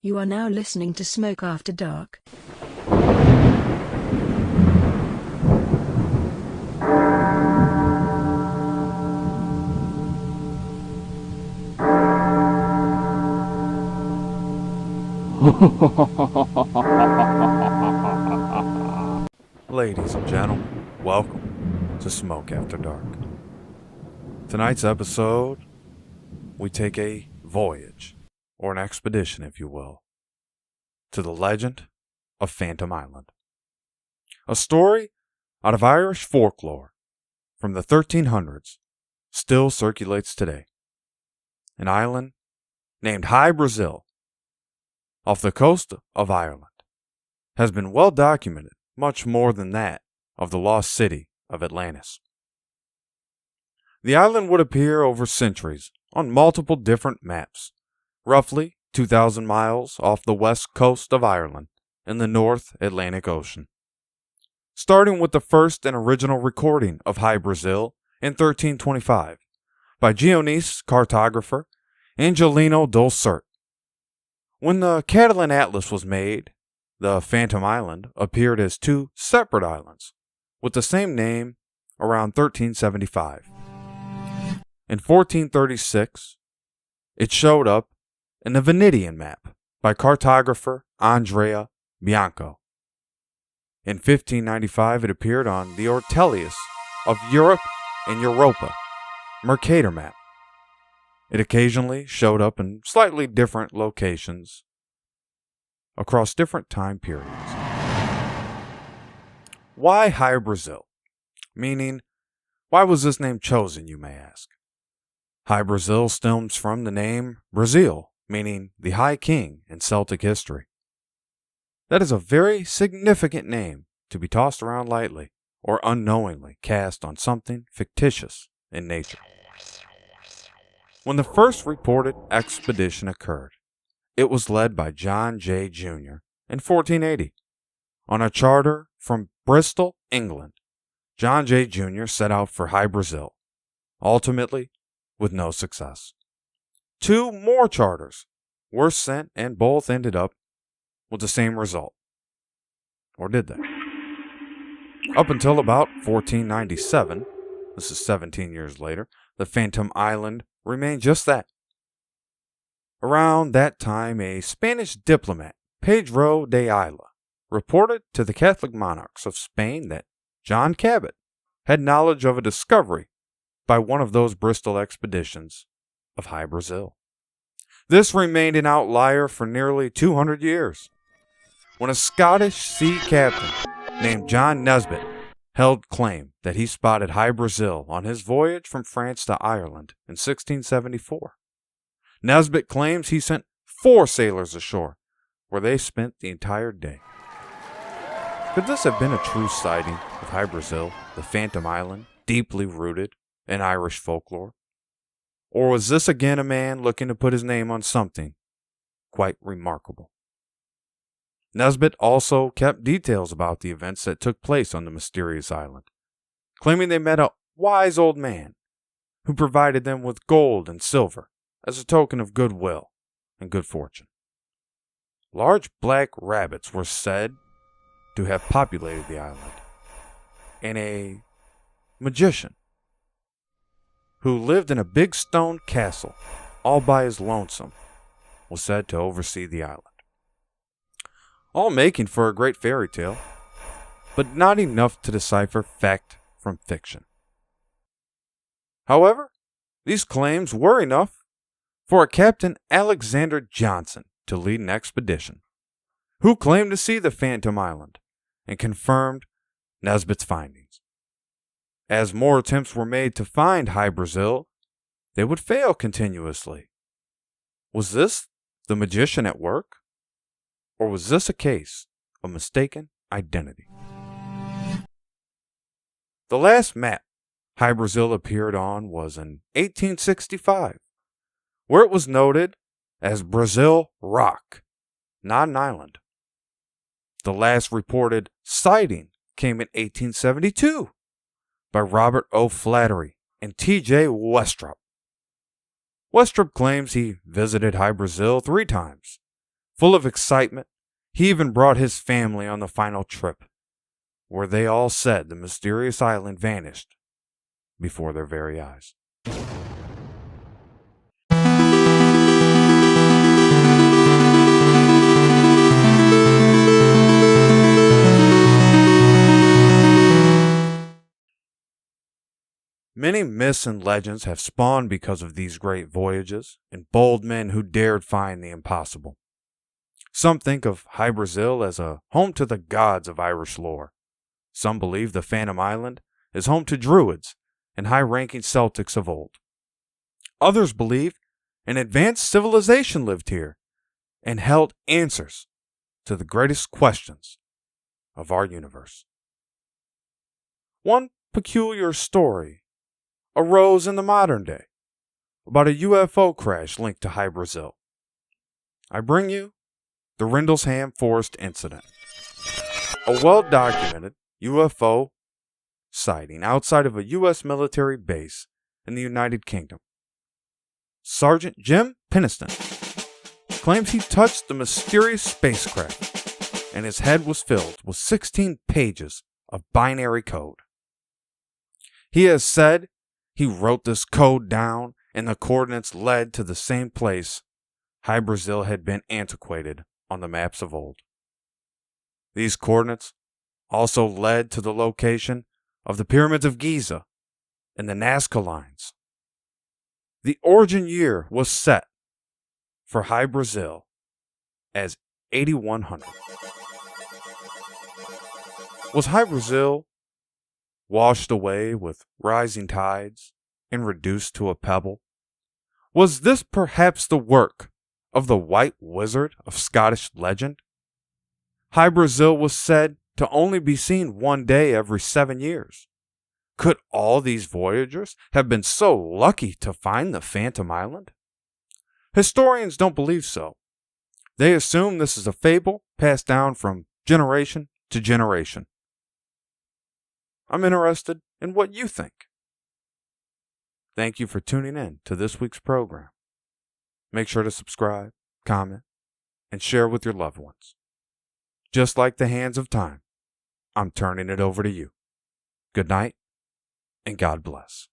You are now listening to Smoke After Dark. Ladies and gentlemen, welcome to Smoke After Dark. Tonight's episode, we take a voyage, or an expedition if you will, to the legend of Phantom Island. A story out of Irish folklore from the 1300s still circulates today. An island named High Brazil off the coast of Ireland has been well documented, much more than that of the lost city of Atlantis. The island would appear over centuries on multiple different maps, roughly 2,000 miles off the west coast of Ireland in the North Atlantic Ocean. Starting with the first and original recording of High Brazil in 1325 by Genoese cartographer Angelino Dolcert. When the Catalan Atlas was made, the Phantom Island appeared as two separate islands with the same name around 1375. In 1436, it showed up in the Venetian map by cartographer Andrea Bianco. In 1595, it appeared on the Ortelius of Europe and Europa Mercator map. It occasionally showed up in slightly different locations across different time periods. Why High Brazil? Meaning, why was this name chosen, you may ask? High Brazil stems from the name Brazil, meaning the High King in Celtic history. That is a very significant name to be tossed around lightly or unknowingly cast on something fictitious in nature. When the first reported expedition occurred, it was led by John Jay Jr. in 1480. On a charter from Bristol, England, John Jay Jr. set out for High Brazil, ultimately with no success. Two more charters were sent and both ended up with the same result. Or did they? Up until about 1497, this is 17 years later, the Phantom Island remained just that. Around that time, a Spanish diplomat, Pedro de Ayala, reported to the Catholic monarchs of Spain that John Cabot had knowledge of a discovery by one of those Bristol expeditions of High Brazil. This remained an outlier for nearly 200 years, when a Scottish sea captain named John Nesbitt held claim that he spotted High Brazil on his voyage from France to Ireland in 1674. Nesbitt claims he sent 4 sailors ashore, where they spent the entire day. Could this have been a true sighting of High Brazil, the Phantom Island, deeply rooted in Irish folklore? Or was this again a man looking to put his name on something quite remarkable? Nesbitt also kept details about the events that took place on the mysterious island, claiming they met a wise old man who provided them with gold and silver as a token of goodwill and good fortune. Large black rabbits were said to have populated the island, and a magician who lived in a big stone castle all by his lonesome was said to oversee the island. All making for a great fairy tale, but not enough to decipher fact from fiction. However, these claims were enough for a Captain Alexander Johnson to lead an expedition, who claimed to see the Phantom Island and confirmed Nesbitt's findings. As more attempts were made to find High Brazil, they would fail continuously. Was this the magician at work? Or was this a case of mistaken identity? The last map High Brazil appeared on was in 1865, where it was noted as Brazil Rock, not an island. The last reported sighting came in 1872 by Robert O'Flaherty and T.J. Westrup. Westrup claims he visited High Brazil 3 times Full of excitement, he even brought his family on the final trip, where they all said the mysterious island vanished before their very eyes. Many myths and legends have spawned because of these great voyages and bold men who dared find the impossible. Some think of Hy Brasil as a home to the gods of Irish lore. Some believe the Phantom Island is home to druids and high-ranking Celtics of old. Others believe an advanced civilization lived here and held answers to the greatest questions of our universe. One peculiar story arose in the modern day about a UFO crash linked to Hy Brasil. I bring you the Rendlesham Forest Incident, a well-documented UFO sighting outside of a U.S. military base in the United Kingdom. Sergeant Jim Penniston claims he touched the mysterious spacecraft and his head was filled with 16 pages of binary code. He has said he wrote this code down and the coordinates led to the same place Hy Brasil had been antiquated on the maps of old. These coordinates also led to the location of the pyramids of Giza and the Nazca lines. The origin year was set for Hy Brasil as 8100. Was Hy Brasil washed away with rising tides and reduced to a pebble? Was this perhaps the work of the White Wizard of Scottish legend? Hy Brasil was said to only be seen one day every 7 years. Could all these voyagers have been so lucky to find the Phantom Island? Historians don't believe so. They assume this is a fable passed down from generation to generation. I'm interested in what you think. Thank you for tuning in to this week's program. Make sure to subscribe, comment, and share with your loved ones. Just like the hands of time, I'm turning it over to you. Good night, and God bless.